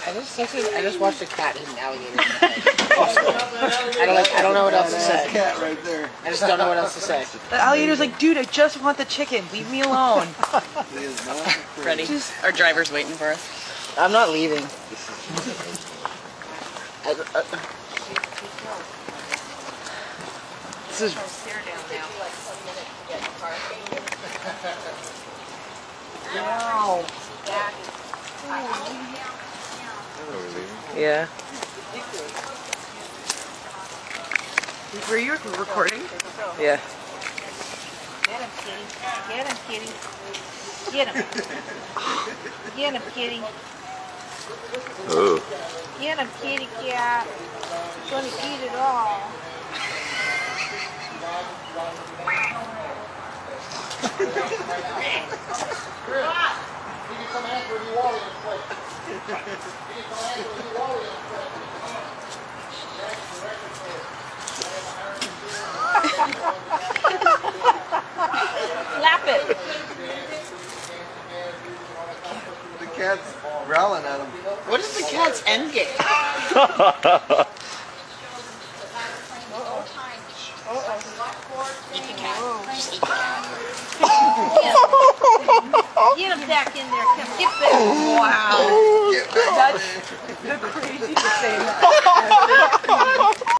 I just watched a cat hit an alligator in the head. I don't know what else to say. Cat right there. I just don't know what else to say. The alligator's like, dude, I just want the chicken. Leave me alone. Ready? Our driver's waiting for us. I'm not leaving. This is. Wow. Yeah. Were you recording? Yeah. Get him, kitty. Get him, kitty. Get him. Get him, kitty. Oh. Get him, kitty cat. He's gonna eat it all. Slap it. The cat's growling at him. What is the cat's end game? Eat the cat. Just eat the cat. Get him back in there. Come, get back. Wow. Get back. That's the craziest thing.